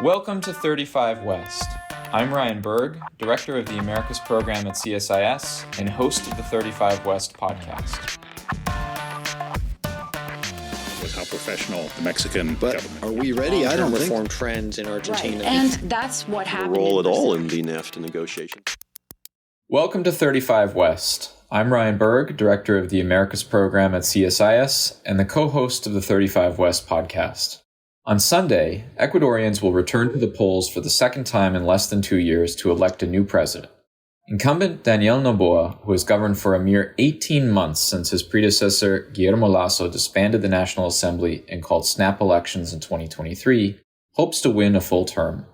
Welcome to 35 West. I'm Ryan Berg, Director of the Americas Program at CSIS and host of the 35 West podcast. Was how professional the Mexican government. Are we ready? I don't think. Reform trends in Argentina. Right. And that's what happened. Role at all in the NAFTA negotiations. Welcome to 35 West. I'm Ryan Berg, Director of the Americas Program at CSIS and the co-host of the 35 West podcast. On Sunday, Ecuadorians will return to the polls for the second time in less than 2 years to elect a new president. Incumbent Daniel Noboa, who has governed for a mere 18 months since his predecessor Guillermo Lasso disbanded the National Assembly and called snap elections in 2023, hopes to win a full term.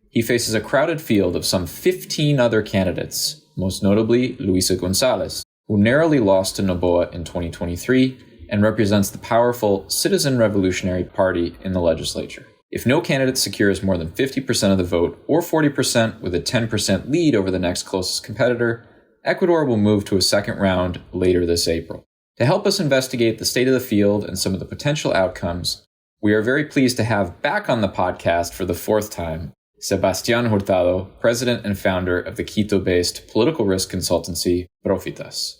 He faces a crowded field of some 15 other candidates, most notably Luisa González, who narrowly lost to Noboa in 2023 and represents the powerful Citizen Revolutionary Party in the legislature. If no candidate secures more than 50% of the vote, or 40% with a 10% lead over the next closest competitor, Ecuador will move to a second round later this April. To help us investigate the state of the field and some of the potential outcomes, we are very pleased to have back on the podcast for the fourth time, Sebastián Hurtado, president and founder of the Quito-based political risk consultancy, Prófitas.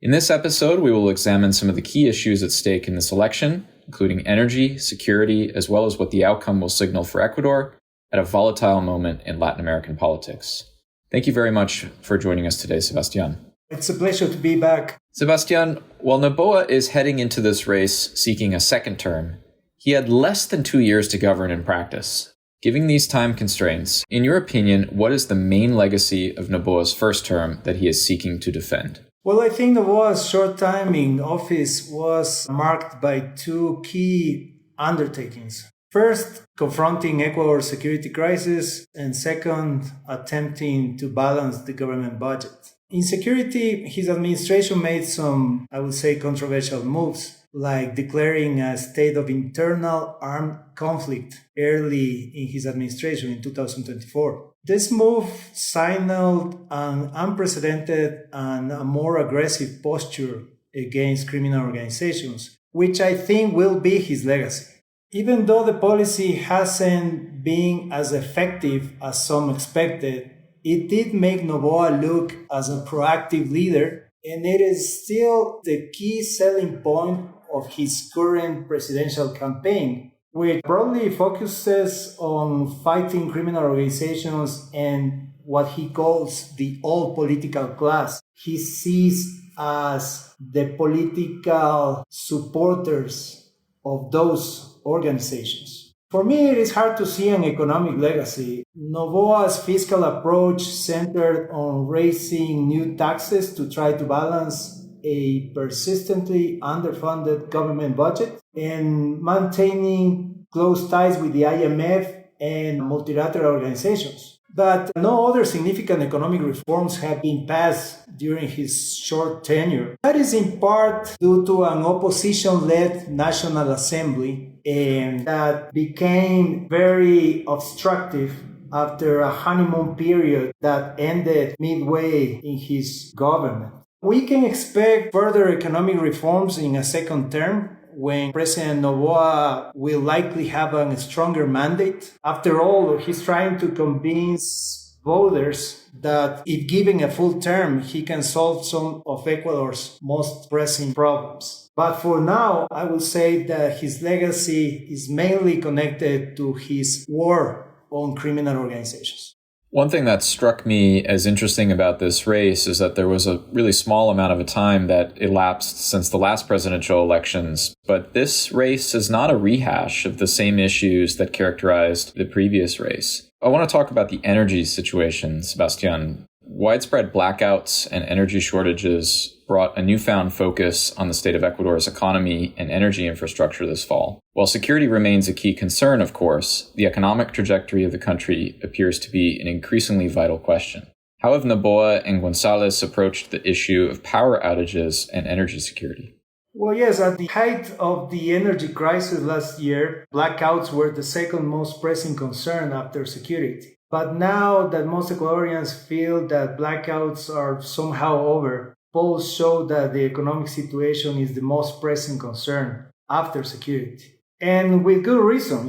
In this episode, we will examine some of the key issues at stake in this election, including energy, security, as well as what the outcome will signal for Ecuador at a volatile moment in Latin American politics. Thank you very much for joining us today, Sebastián. It's a pleasure to be back. Sebastián, while Noboa is heading into this race seeking a second term, he had less than 2 years to govern in practice. Given these time constraints, in your opinion, what is the main legacy of Noboa's first term that he is seeking to defend? Well, I think Noboa's short time in office was marked by two key undertakings. First, confronting Ecuador's security crisis, and second, attempting to balance the government budget. In security, his administration made some, I would say, controversial moves, like declaring a state of internal armed conflict early in his administration in 2024. This move signaled an unprecedented and a more aggressive posture against criminal organizations, which I think will be his legacy. Even though the policy hasn't been as effective as some expected, it did make Noboa look as a proactive leader, and it is still the key selling point of his current presidential campaign, which broadly focuses on fighting criminal organizations and what he calls the old political class. He sees as the political supporters of those organizations. For me, it is hard to see an economic legacy. Noboa's fiscal approach centered on raising new taxes to try to balance a persistently underfunded government budget and maintaining close ties with the IMF and multilateral organizations. But no other significant economic reforms have been passed during his short tenure. That is in part due to an opposition-led National Assembly and that became very obstructive after a honeymoon period that ended midway in his government. We can expect further economic reforms in a second term when President Noboa will likely have a stronger mandate. After all, he's trying to convince voters that if given a full term, he can solve some of Ecuador's most pressing problems. But for now, I would say that his legacy is mainly connected to his war on criminal organizations. One thing that struck me as interesting about this race is that there was a really small amount of a time that elapsed since the last presidential elections, but this race is not a rehash of the same issues that characterized the previous race. I want to talk about the energy situation, Sebastián. Widespread blackouts and energy shortages brought a newfound focus on the state of Ecuador's economy and energy infrastructure this fall. While security remains a key concern, of course, the economic trajectory of the country appears to be an increasingly vital question. How have Noboa and González approached the issue of power outages and energy security? Well, yes, at the height of the energy crisis last year, blackouts were the second most pressing concern after security. But now that most Ecuadorians feel that blackouts are somehow over, polls show that the economic situation is the most pressing concern after security. And with good reason.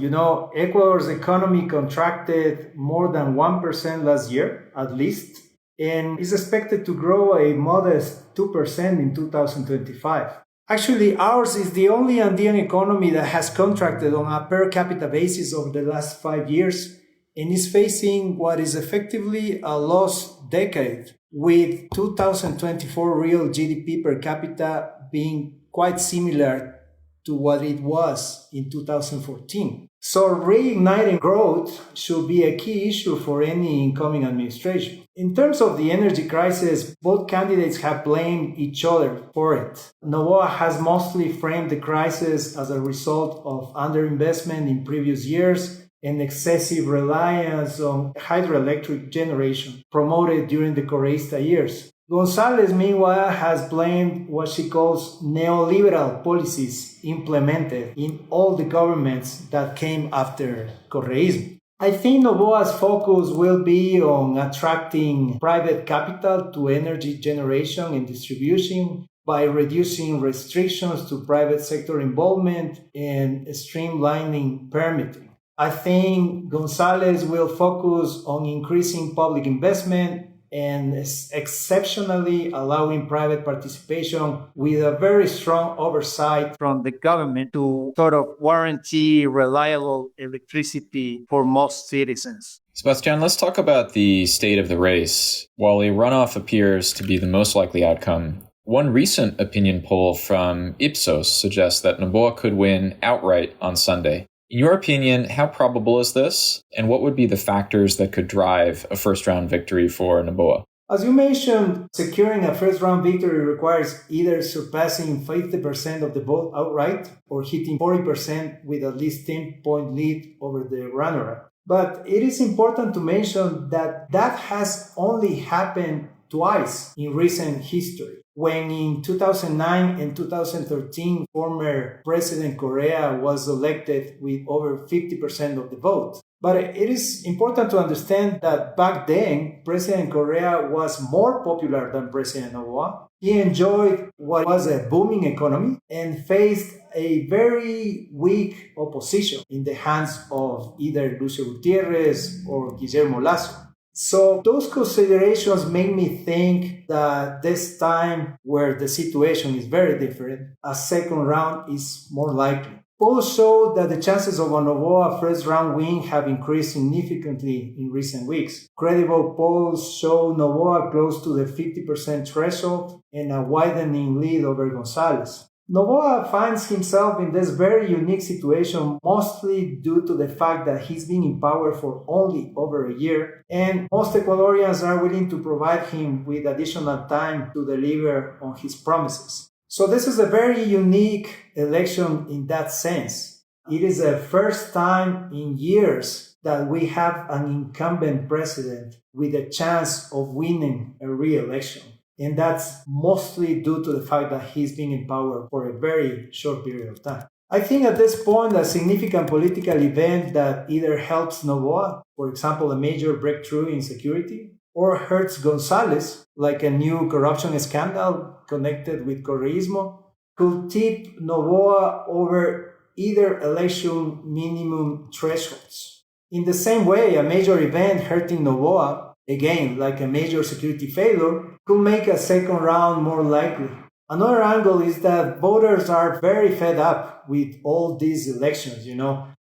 Ecuador's economy contracted more than 1% last year, at least, and is expected to grow a modest 2% in 2025. Actually, ours is the only Andean economy that has contracted on a per capita basis over the last 5 years and is facing what is effectively a lost decade, with 2024 real GDP per capita being quite similar to what it was in 2014. So reigniting growth should be a key issue for any incoming administration. In terms of the energy crisis, both candidates have blamed each other for it. Noboa has mostly framed the crisis as a result of underinvestment in previous years and excessive reliance on hydroelectric generation promoted during the Correísta years. González, meanwhile, has blamed what she calls neoliberal policies implemented in all the governments that came after Correísmo. I think Noboa's focus will be on attracting private capital to energy generation and distribution by reducing restrictions to private sector involvement and streamlining permitting. I think González will focus on increasing public investment and exceptionally allowing private participation with a very strong oversight from the government to sort of guarantee reliable electricity for most citizens. Sebastián, let's talk about the state of the race. While a runoff appears to be the most likely outcome, one recent opinion poll from Ipsos suggests that Noboa could win outright on Sunday. In your opinion, how probable is this, and what would be the factors that could drive a first-round victory for Noboa? As you mentioned, securing a first-round victory requires either surpassing 50% of the vote outright or hitting 40% with at least 10-point lead over the runner-up. But it is important to mention that has only happened twice in recent history. When in 2009 and 2013, former President Correa was elected with over 50% of the vote. But it is important to understand that back then, President Correa was more popular than President Noboa. He enjoyed what was a booming economy and faced a very weak opposition in the hands of either Luisa Gutierrez or Guillermo Lasso. So those considerations make me think that this time, where the situation is very different, a second round is more likely. Polls show that the chances of a Noboa first-round win have increased significantly in recent weeks. Credible polls show Noboa close to the 50% threshold and a widening lead over González. Noboa finds himself in this very unique situation mostly due to the fact that he's been in power for only over a year, and most Ecuadorians are willing to provide him with additional time to deliver on his promises. So this is a very unique election in that sense. It is the first time in years that we have an incumbent president with a chance of winning a re-election. And that's mostly due to the fact that he's been in power for a very short period of time. I think at this point, a significant political event that either helps Noboa, for example, a major breakthrough in security, or hurts González, like a new corruption scandal connected with Correísmo, could tip Noboa over either election minimum thresholds. In the same way, a major event hurting Noboa, again, like a major security failure, could make a second round more likely. Another angle is that voters are very fed up with all these elections.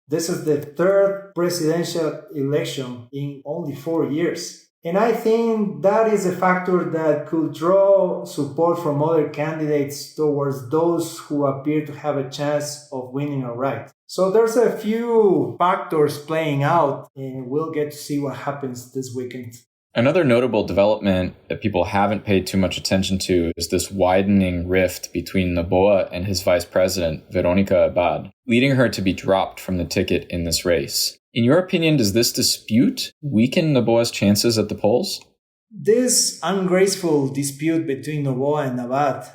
This is the third presidential election in only 4 years. And I think that is a factor that could draw support from other candidates towards those who appear to have a chance of winning outright. So there's a few factors playing out, and we'll get to see what happens this weekend. Another notable development that people haven't paid too much attention to is this widening rift between Noboa and his vice president, Veronica Abad, leading her to be dropped from the ticket in this race. In your opinion, does this dispute weaken Noboa's chances at the polls? This ungraceful dispute between Noboa and Abad,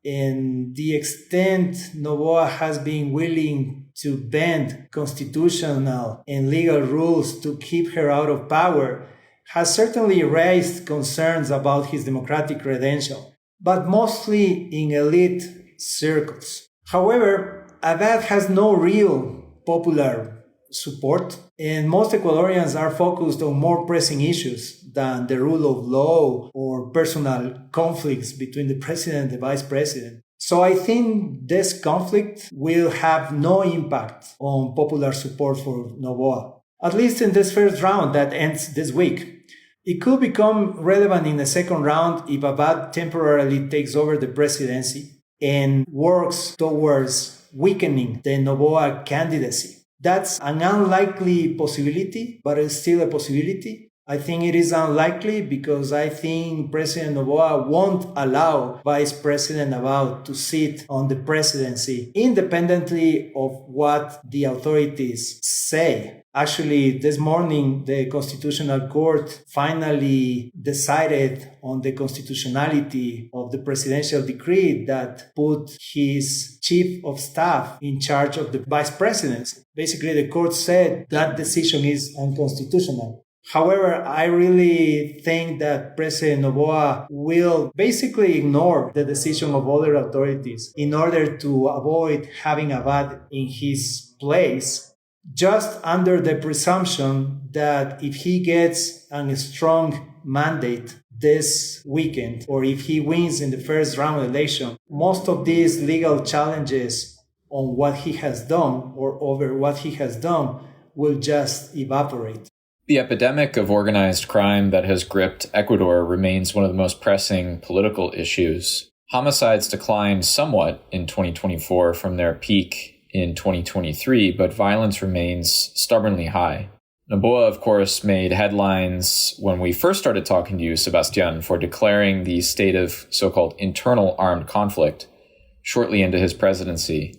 and the extent Noboa has been willing to bend constitutional and legal rules to keep her out of power, has certainly raised concerns about his democratic credential, but mostly in elite circles. However, Abad has no real popular support. And most Ecuadorians are focused on more pressing issues than the rule of law or personal conflicts between the president and the vice president. So I think this conflict will have no impact on popular support for Noboa, at least in this first round that ends this week. It could become relevant in the second round if Abad temporarily takes over the presidency and works towards weakening the Noboa candidacy. That's an unlikely possibility, but it's still a possibility. I think it is unlikely because I think President Noboa won't allow Vice President Abad to sit on the presidency independently of what the authorities say. Actually, this morning, the Constitutional Court finally decided on the constitutionality of the presidential decree that put his chief of staff in charge of the vice presidency. Basically, the court said that decision is unconstitutional. However, I really think that President Noboa will basically ignore the decision of other authorities in order to avoid having Abad in his place, just under the presumption that if he gets a strong mandate this weekend, or if he wins in the first round election, most of these legal challenges on what he has done or over what he has done will just evaporate. The epidemic of organized crime that has gripped Ecuador remains one of the most pressing political issues. Homicides declined somewhat in 2024 from their peak in 2023, but violence remains stubbornly high. Noboa, of course, made headlines when we first started talking to you, Sebastián, for declaring the state of so-called internal armed conflict shortly into his presidency.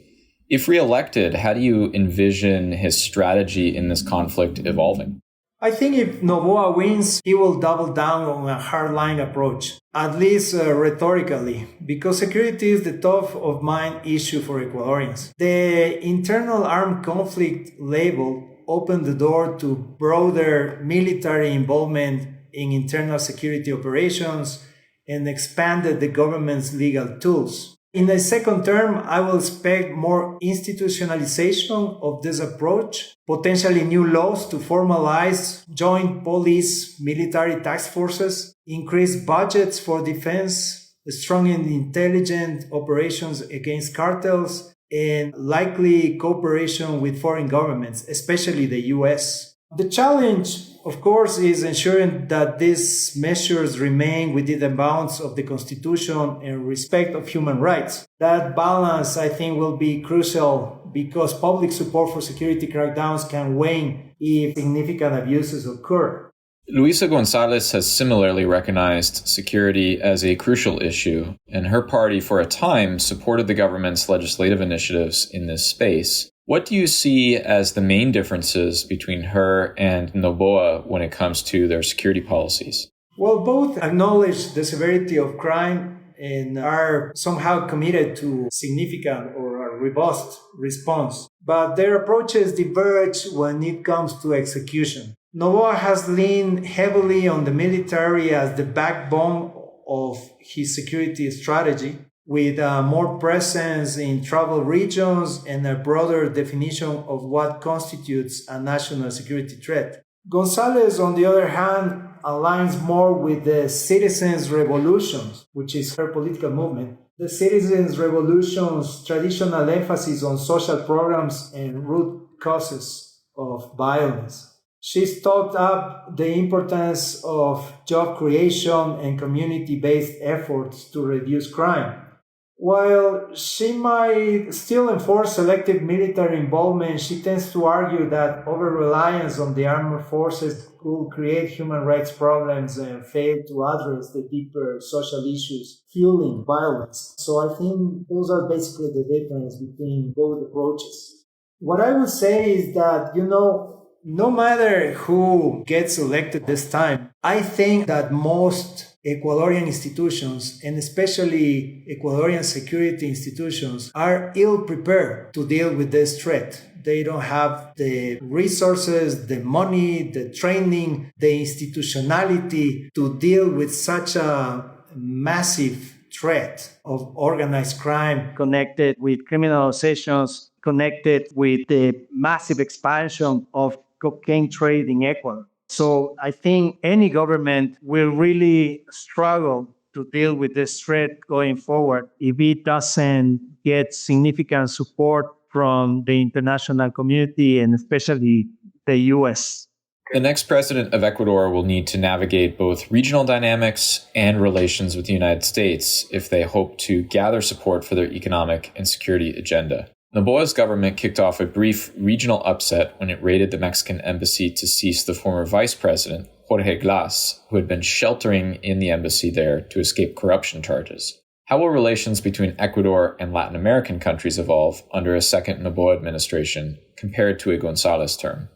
If re-elected, how do you envision his strategy in this conflict evolving? I think if Noboa wins, he will double down on a hardline approach, at least rhetorically, because security is the top of mind issue for Ecuadorians. The internal armed conflict label opened the door to broader military involvement in internal security operations and expanded the government's legal tools. In the second term, I will expect more institutionalization of this approach, potentially new laws to formalize joint police-military task forces, increased budgets for defense, strong and intelligent operations against cartels, and likely cooperation with foreign governments, especially the U.S. The challenge, of course, is ensuring that these measures remain within the bounds of the Constitution and respect of human rights. That balance, I think, will be crucial because public support for security crackdowns can wane if significant abuses occur. Luisa González has similarly recognized security as a crucial issue, and her party for a time supported the government's legislative initiatives in this space. What do you see as the main differences between her and Noboa when it comes to their security policies? Well, both acknowledge the severity of crime and are somehow committed to significant or a robust response, but their approaches diverge when it comes to execution. Noboa has leaned heavily on the military as the backbone of his security strategy, with more presence in tribal regions and a broader definition of what constitutes a national security threat. González, on the other hand, aligns more with the Citizens' Revolutions, which is her political movement. The Citizens' Revolution's traditional emphasis on social programs and root causes of violence. She's taught up the importance of job creation and community-based efforts to reduce crime. While she might still enforce selective military involvement, she tends to argue that over-reliance on the armed forces could create human rights problems and fail to address the deeper social issues fueling violence. So I think those are basically the difference between both approaches. What I would say is that, no matter who gets elected this time, I think that most Ecuadorian institutions, and especially Ecuadorian security institutions, are ill-prepared to deal with this threat. They don't have the resources, the money, the training, the institutionality to deal with such a massive threat of organized crime connected with criminal organizations connected with the massive expansion of cocaine trade in Ecuador. So I think any government will really struggle to deal with this threat going forward if it doesn't get significant support from the international community and especially the U.S. The next president of Ecuador will need to navigate both regional dynamics and relations with the United States if they hope to gather support for their economic and security agenda. Noboa's government kicked off a brief regional upset when it raided the Mexican embassy to cease the former vice president, Jorge Glass, who had been sheltering in the embassy there to escape corruption charges. How will relations between Ecuador and Latin American countries evolve under a second Noboa administration compared to a González term?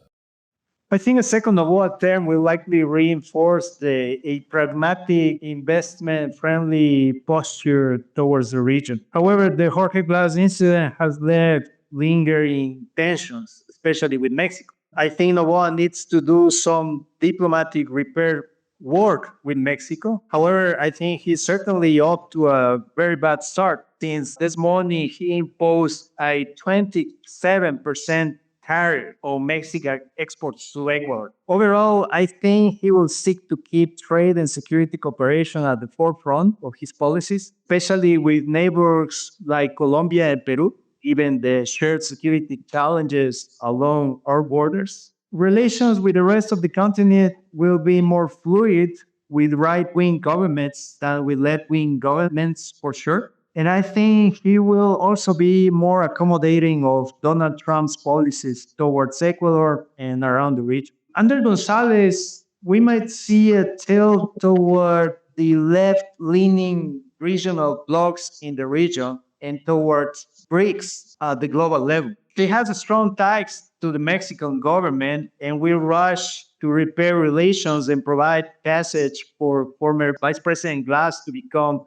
I think a second Noboa term will likely reinforce a pragmatic, investment-friendly posture towards the region. However, the Jorge Glass incident has left lingering tensions, especially with Mexico. I think Noboa needs to do some diplomatic repair work with Mexico. However, I think he's certainly up to a very bad start since this morning he imposed a 27% tariff on Mexican exports to Ecuador. Overall, I think he will seek to keep trade and security cooperation at the forefront of his policies, especially with neighbors like Colombia and Peru, given the shared security challenges along our borders. Relations with the rest of the continent will be more fluid with right-wing governments than with left-wing governments, for sure. And I think he will also be more accommodating of Donald Trump's policies towards Ecuador and around the region. Under González, we might see a tilt toward the left-leaning regional blocs in the region and towards BRICS at the global level. He has a strong ties to the Mexican government and will rush to repair relations and provide passage for former Vice President Glass to become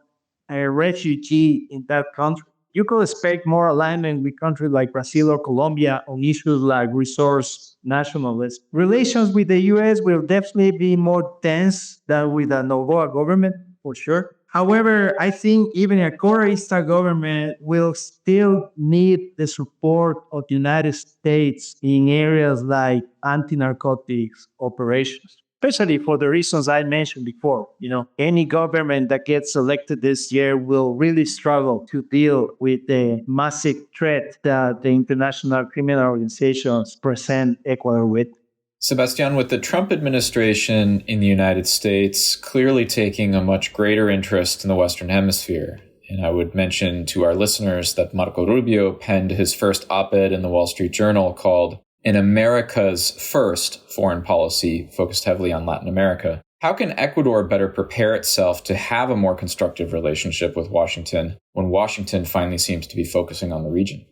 a refugee in that country. You could expect more alignment with countries like Brazil or Colombia on issues like resource nationalism. Relations with the U.S. will definitely be more tense than with the Noboa government, for sure. However, I think even a Correista government will still need the support of the United States in areas like anti-narcotics operations, especially for the reasons I mentioned before. Any government that gets elected this year will really struggle to deal with the massive threat that the international criminal organizations present Ecuador with. Sebastián, with the Trump administration in the United States clearly taking a much greater interest in the Western Hemisphere, and I would mention to our listeners that Marco Rubio penned his first op-ed in the Wall Street Journal called "An America's First Foreign Policy," focused heavily on Latin America. How can Ecuador better prepare itself to have a more constructive relationship with Washington when Washington finally seems to be focusing on the region?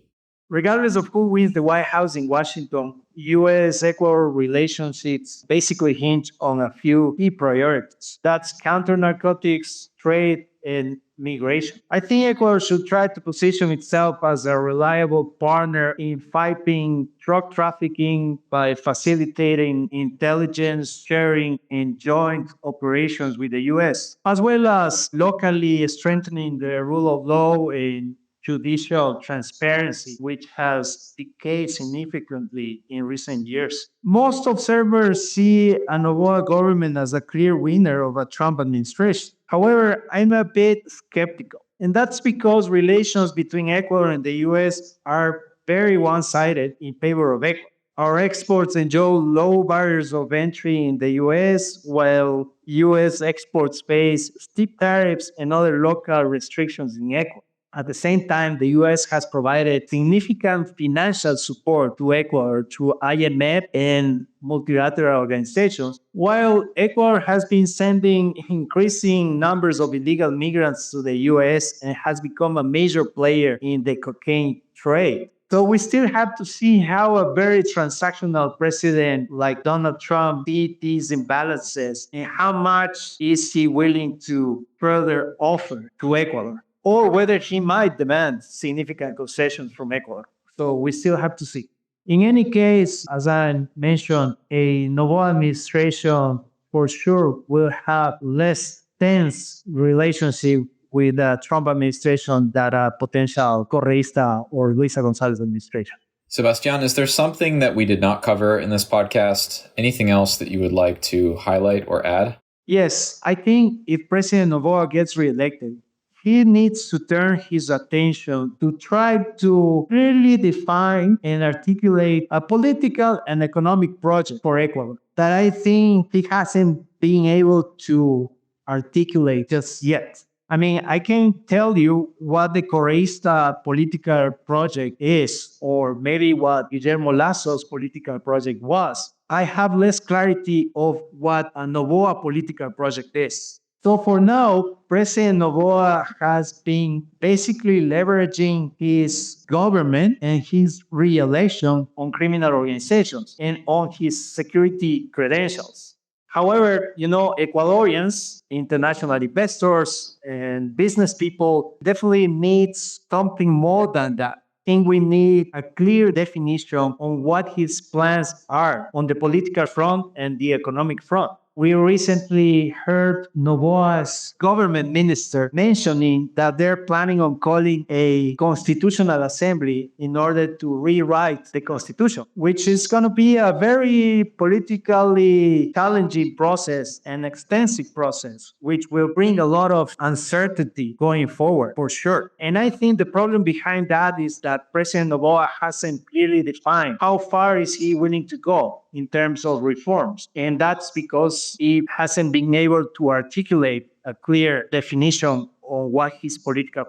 Regardless of who wins the White House in Washington, U.S.-Ecuador relationships basically hinge on a few key priorities. That's counter-narcotics, trade, and migration. I think Ecuador should try to position itself as a reliable partner in fighting drug trafficking by facilitating intelligence sharing and joint operations with the U.S., as well as locally strengthening the rule of law and judicial transparency, which has decayed significantly in recent years. Most observers see a Noboa government as a clear winner of a Trump administration. However, I'm a bit skeptical. And that's because relations between Ecuador and the U.S. are very one-sided in favor of Ecuador. Our exports enjoy low barriers of entry in the U.S., while U.S. exports face steep tariffs and other local restrictions in Ecuador. At the same time, the U.S. has provided significant financial support to Ecuador through IMF and multilateral organizations, while Ecuador has been sending increasing numbers of illegal migrants to the U.S. and has become a major player in the cocaine trade. So we still have to see how a very transactional president like Donald Trump sees these imbalances and how much is he willing to further offer to Ecuador, or whether he might demand significant concessions from Ecuador. So we still have to see. In any case, as I mentioned, a Noboa administration for sure will have less tense relationship with the Trump administration than a potential Correísta or Luisa González administration. Sebastián, is there something that we did not cover in this podcast? Anything else that you would like to highlight or add? Yes, I think if President Noboa gets reelected, he needs to turn his attention to try to clearly define and articulate a political and economic project for Ecuador that I think he hasn't been able to articulate just yet. I mean, I can tell you what the Correísta political project is, or maybe what Guillermo Lasso's political project was. I have less clarity of what a Noboa political project is. So for now, President Noboa has been basically leveraging his government and his re-election on criminal organizations and on his security credentials. However, Ecuadorians, international investors, and business people definitely need something more than that. I think we need a clear definition on what his plans are on the political front and the economic front. We recently heard Noboa's government minister mentioning that they're planning on calling a constitutional assembly in order to rewrite the constitution, which is going to be a very politically challenging process and extensive process, which will bring a lot of uncertainty going forward, for sure. And I think the problem behind that is that President Noboa hasn't clearly defined how far is he willing to go in terms of reforms. And that's because he hasn't been able to articulate a clear definition on what his political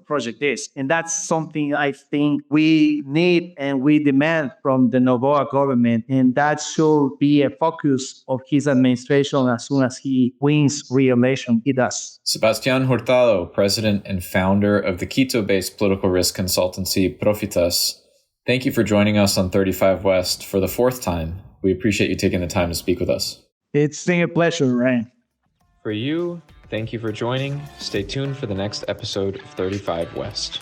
project is. And that's something I think we need and we demand from the Noboa government. And that should be a focus of his administration as soon as he wins re-election. He does. Sebastián Hurtado, president and founder of the Quito-based political risk consultancy Prófitas, thank you for joining us on 35 West for the fourth time. We appreciate you taking the time to speak with us. It's been a pleasure, Ryan. For you, thank you for joining. Stay tuned for the next episode of 35 West.